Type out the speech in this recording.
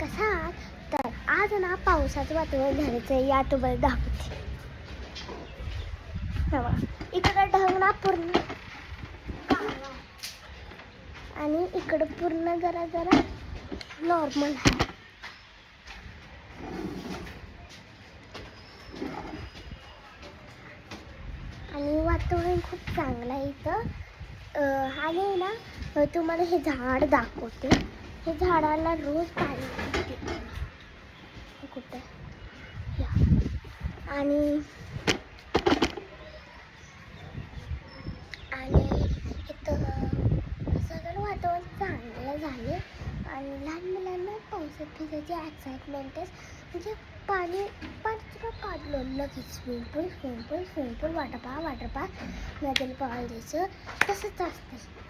कसा तर आज ना पावसाचं वातावरण झाल्याचं या तुम्हाला दाखवते. इकडं ढग ना पूर्ण आणि इकडं पूर्ण जरा जरा नॉर्मल आहे. आणि वातावरण खूप चांगलं आहे इथं. आणि ना तुम्हाला हे झाड दाखवते. हे झाडाला रोज पाणी देते. कुठे आणि इथं सगळं वातावरण चांगलं झाले. आणि लहान मुलांना पावसात भिजायची एक्साइटमेंट आहे. म्हणजे पाणी तुला काढलं लगेच स्विमिंग पूल वॉटर पार्क नदीला पाहायला जायचं तसंच असते.